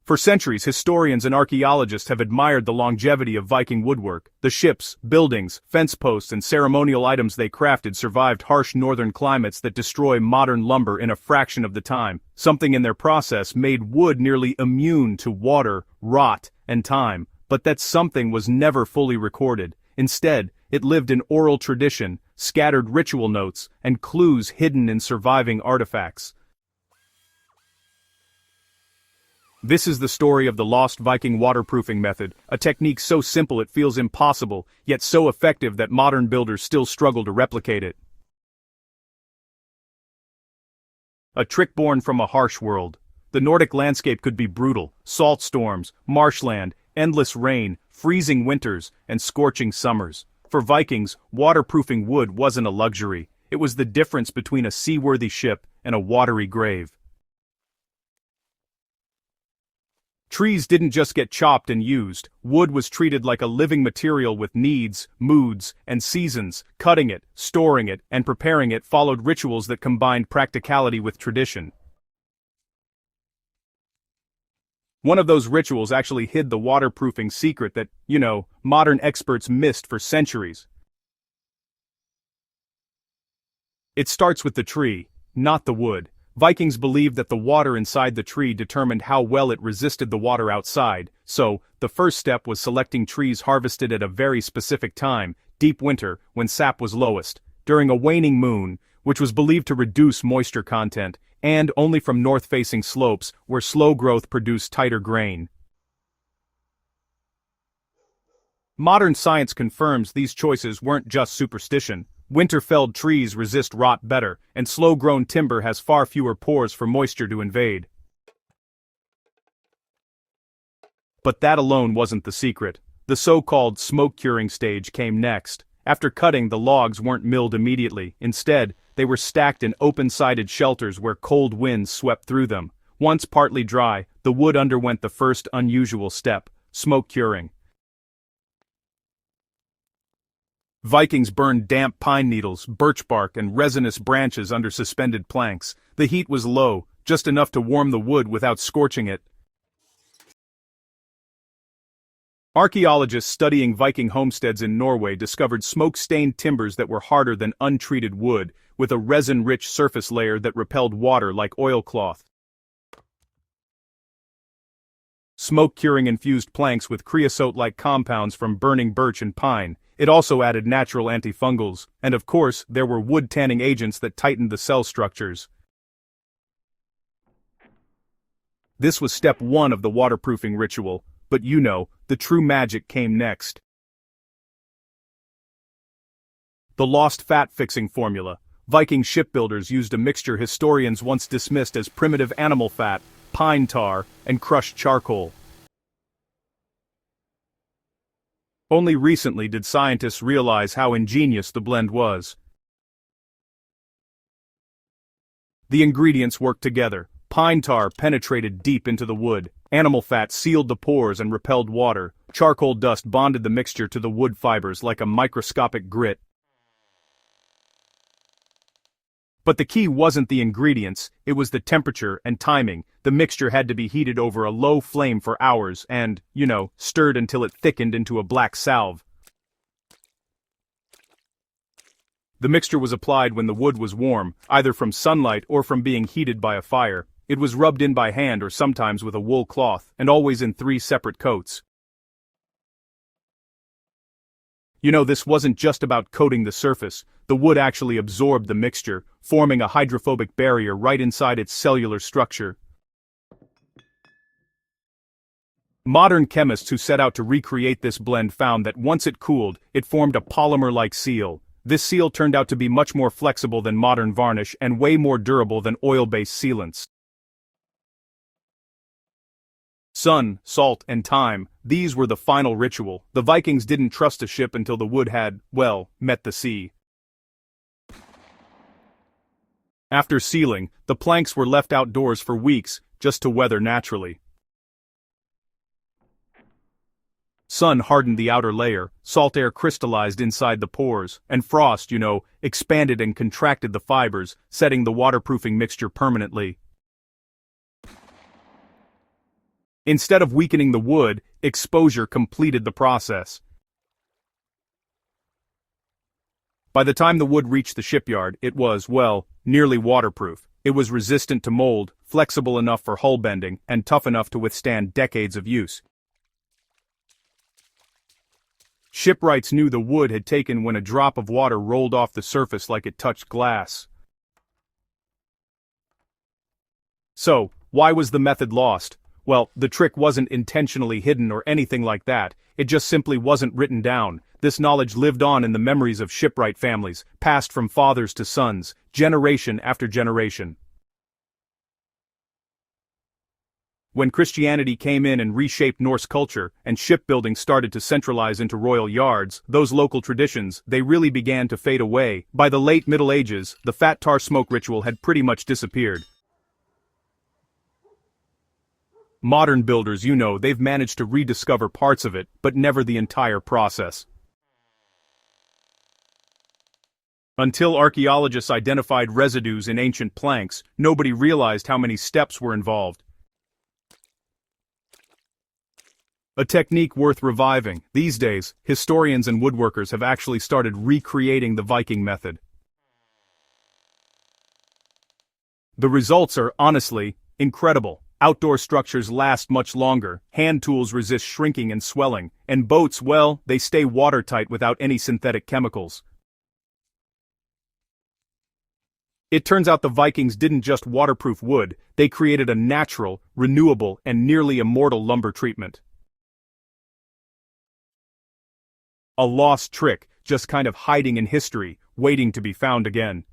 For centuries, historians and archaeologists have admired the longevity of Viking woodwork. The ships, buildings, fence posts, and ceremonial items they crafted survived harsh northern climates that destroy modern lumber in a fraction of the time. Something in their process made wood nearly immune to water, rot, and time, but that something was never fully recorded. Instead, it lived in oral tradition, scattered ritual notes, and clues hidden in surviving artifacts. This is the story of the Lost Viking waterproofing method, a technique so simple it feels impossible, yet so effective that modern builders still struggle to replicate it. A trick born from a harsh world. The Nordic landscape could be brutal: salt storms, marshland, endless rain, freezing winters, and scorching summers. For Vikings, waterproofing wood wasn't a luxury. It was the difference between a seaworthy ship and a watery grave. Trees didn't just get chopped and used. Wood was treated like a living material with needs, moods, and seasons. Cutting it, storing it, and preparing it followed rituals that combined practicality with tradition. One of those rituals actually hid the waterproofing secret that, modern experts missed for centuries. It starts with the tree, not the wood. Vikings believed that the water inside the tree determined how well it resisted the water outside, so the first step was selecting trees harvested at a very specific time, deep winter, when sap was lowest, during a waning moon, which was believed to reduce moisture content, and only from north-facing slopes where slow growth produced tighter grain. Modern science confirms these choices weren't just superstition. Winter-felled trees resist rot better, and slow-grown timber has far fewer pores for moisture to invade. But that alone wasn't the secret. The so-called smoke-curing stage came next. After cutting, the logs weren't milled immediately. Instead, they were stacked in open-sided shelters where cold winds swept through them. Once partly dry, the wood underwent the first unusual step: smoke curing. Vikings burned damp pine needles, birch bark, and resinous branches under suspended planks. The heat was low, just enough to warm the wood without scorching it. Archaeologists studying Viking homesteads in Norway discovered smoke-stained timbers that were harder than untreated wood, with a resin-rich surface layer that repelled water like oilcloth. Smoke-curing infused planks with creosote-like compounds from burning birch and pine. It also added natural antifungals, and of course, there were wood-tanning agents that tightened the cell structures. This was step one of the waterproofing ritual, but the true magic came next. The lost fat-fixing formula. Viking shipbuilders used a mixture historians once dismissed as primitive animal fat, pine tar, and crushed charcoal. Only recently did scientists realize how ingenious the blend was. The ingredients worked together. Pine tar penetrated deep into the wood. Animal fat sealed the pores and repelled water. Charcoal dust bonded the mixture to the wood fibers like a microscopic grit. But the key wasn't the ingredients, it was the temperature and timing. The mixture had to be heated over a low flame for hours and, stirred until it thickened into a black salve. The mixture was applied when the wood was warm, either from sunlight or from being heated by a fire. It was rubbed in by hand or sometimes with a wool cloth, and always in 3 separate coats. This wasn't just about coating the surface. The wood actually absorbed the mixture, forming a hydrophobic barrier right inside its cellular structure. Modern chemists who set out to recreate this blend found that once it cooled, it formed a polymer-like seal. This seal turned out to be much more flexible than modern varnish and way more durable than oil-based sealants. Sun, salt, and time, these were the final ritual. The Vikings didn't trust a ship until the wood had, met the sea. After sealing, the planks were left outdoors for weeks, just to weather naturally. Sun hardened the outer layer, salt air crystallized inside the pores, and frost, expanded and contracted the fibers, setting the waterproofing mixture permanently. Instead of weakening the wood, exposure completed the process. By the time the wood reached the shipyard, it was, well, nearly waterproof. It was resistant to mold, flexible enough for hull bending, and tough enough to withstand decades of use. Shipwrights knew the wood had taken when a drop of water rolled off the surface like it touched glass. So, why was the method lost? Well, the trick wasn't intentionally hidden or anything like that, it just simply wasn't written down. This knowledge lived on in the memories of shipwright families, passed from fathers to sons, generation after generation. When Christianity came in and reshaped Norse culture, and shipbuilding started to centralize into royal yards, those local traditions, they really began to fade away. By the late Middle Ages, the fat tar smoke ritual had pretty much disappeared. Modern builders, they've managed to rediscover parts of it, but never the entire process. Until archaeologists identified residues in ancient planks, nobody realized how many steps were involved. A technique worth reviving. These days, historians and woodworkers have actually started recreating the Viking method. The results are, honestly, incredible. Outdoor structures last much longer, hand tools resist shrinking and swelling, and boats, well, they stay watertight without any synthetic chemicals. It turns out the Vikings didn't just waterproof wood, they created a natural, renewable, and nearly immortal lumber treatment. A lost trick, just kind of hiding in history, waiting to be found again.